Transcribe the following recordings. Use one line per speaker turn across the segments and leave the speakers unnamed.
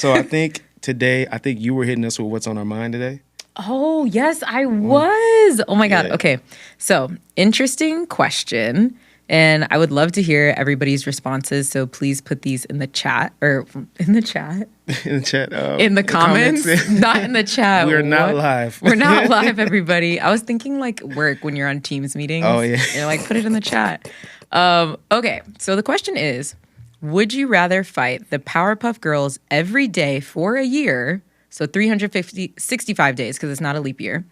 So I think today, you were hitting us with what's on our mind today.
Oh, yes, I was. Oh, my God.
Yeah.
Okay. So, interesting question. And I would love to hear everybody's responses. So please put these in the chat or in the chat.
In the chat.
In the comments. Not in the chat.
We're not live.
We're not live, everybody. I was thinking like work when you're on Teams meetings.
Oh, yeah.
You're like, put it in the chat. Okay. So the question is, would you rather fight the Powerpuff Girls every day for a year, so 65 days because it's not a leap year,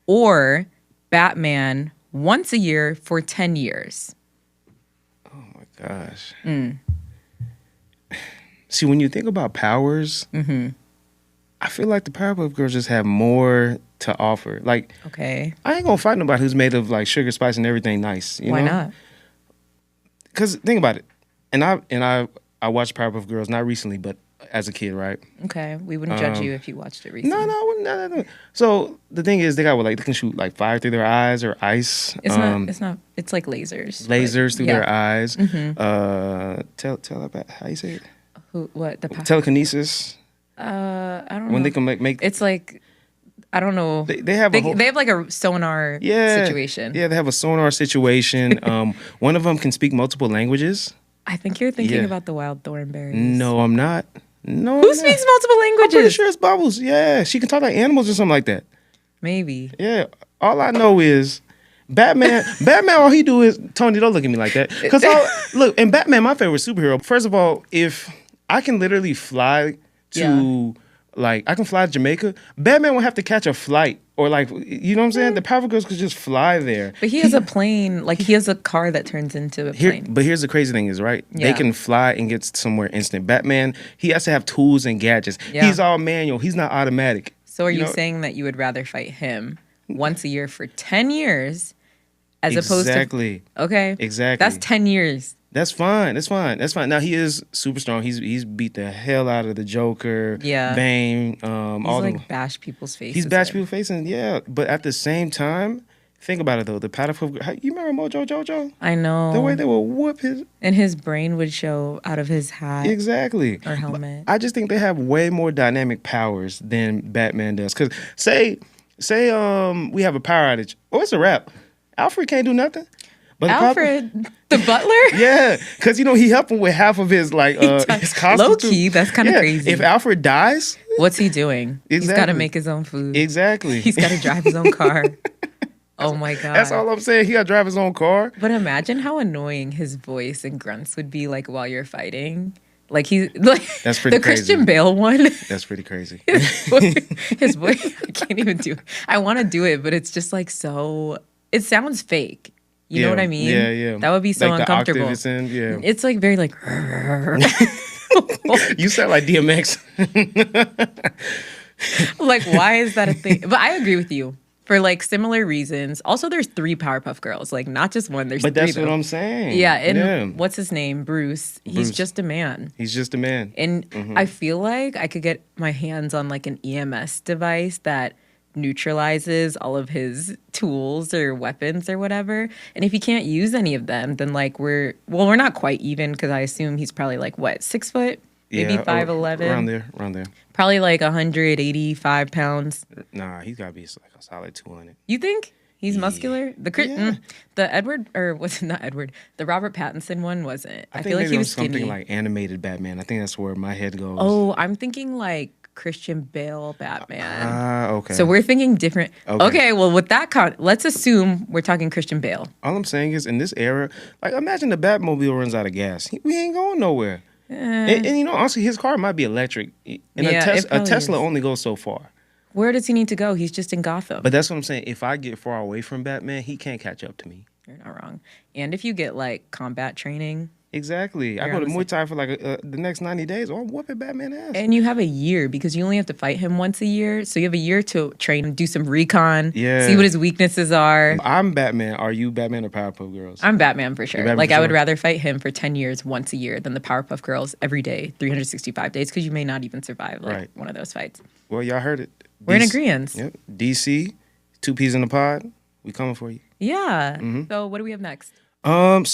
or Batman once a year for 10 years?
Oh, my gosh. See, when you think about powers, I feel like the Powerpuff Girls just have more to offer. Like,
Okay.
I ain't gonna fight nobody who's made of like sugar, spice, and everything nice.
Why not?
Because think about it, and I watched Powerpuff Girls not recently, but as a kid, right?
Okay. We wouldn't judge you if you watched it recently.
No, I wouldn't. No. So the thing is, they got what, like, they can shoot like fire through their eyes or ice.
It's not. It's like lasers.
Lasers through their eyes.
Mm-hmm.
About how you say it?
What the
Telekinesis.
I don't know.
When they can make.
It's like, I don't know.
They have
they have like a sonar situation.
Yeah, they have a sonar situation. One of them can speak multiple languages.
I think you're thinking about the wild thornberries.
No, I'm not. No.
Who speaks multiple languages?
I'm pretty sure it's Bubbles. Yeah, she can talk like animals or something like that.
Maybe.
Yeah. All I know is Batman. All he do is, Tony, don't look at me like that. Because look, and Batman, my favorite superhero. First of all, if I can literally fly to I can fly to Jamaica, Batman would have to catch a flight or like, you know what I'm saying? The Powerpuff Girls could just fly there.
But he has a plane, like he has a car that turns into a plane.
But here's the crazy thing is, right?
Yeah.
They can fly and get somewhere instant. Batman, he has to have tools and gadgets.
Yeah.
He's all manual. He's not automatic.
So are you saying that you would rather fight him once a year for 10 years as opposed to...
Exactly.
Okay.
Exactly.
That's 10 years.
That's fine. Now he is super strong. He's beat the hell out of the Joker.
Yeah.
Bane.
He's
all
like bash people's faces.
He's bash people's faces. Yeah. But at the same time, think about it though. The Powerpuff. You remember Mojo Jojo?
I know.
The way they would whoop his.
And his brain would show out of his hat.
Exactly.
Or helmet.
But I just think they have way more dynamic powers than Batman does. Because say we have a power outage. Oh, it's a wrap. Alfred can't do nothing. But
Alfred, the butler?
Yeah, because he helped him with half of his his costume.
Low key, that's kind of crazy.
If Alfred dies,
what's he doing?
Exactly.
He's got to make his own food.
Exactly.
He's got to drive his own car. Oh my God.
That's all I'm saying. He got to drive his own car.
But imagine how annoying his voice and grunts would be like while you're fighting. Like that's pretty crazy. The Christian Bale one.
That's pretty crazy.
His voice, I can't even do it. I want to do it, but it's just like so. It sounds fake. You know what I mean?
Yeah.
That would be so uncomfortable.
The octave it's in, yeah.
It's like very like.
You sound like DMX.
Like, why is that a thing? But I agree with you for like similar reasons. Also, there's 3 Powerpuff Girls, like not just one. There's 3.
But that's what I'm saying.
Yeah, and what's his name? Bruce. He's just a man.
He's just a man.
And I feel like I could get my hands on like an EMS device that neutralizes all of his tools or weapons or whatever. And if he can't use any of them, then like we're not quite even, because I assume he's probably like what, 6 foot, maybe 5'11",
around there.
Probably like 185 pounds.
Nah, he's gotta be like a solid 200.
You think he's muscular? The Edward, or was it not Edward? The Robert Pattinson one wasn't. I feel like he was skinny.
Something like animated Batman. I think that's where my head goes.
Oh, I'm thinking like Christian Bale Batman.
Okay.
So we're thinking different. Okay, well, with that let's assume we're talking Christian Bale.
All I'm saying is, in this era, like, imagine the Batmobile runs out of gas. We ain't going nowhere. And honestly, his car might be electric. And a Tesla only goes so far.
Where does he need to go? He's just in Gotham.
But that's what I'm saying. If I get far away from Batman, he can't catch up to me.
You're not wrong. And if you get like combat training.
Exactly. I go to Muay Thai for like the next 90 days. I'm whooping Batman ass.
And you have a year, because you only have to fight him once a year. So you have a year to train and do some recon. Yeah. See what his weaknesses are.
I'm Batman. Are you Batman or Powerpuff Girls?
I'm Batman for sure.
Batman
I would rather fight him for 10 years once a year than the Powerpuff Girls every day, 365 days, because you may not even survive one of those fights.
Well, y'all heard it.
We're in agreement.
Yep. DC, 2 peas in the pod. We coming for you.
Yeah. So what do we have next?
So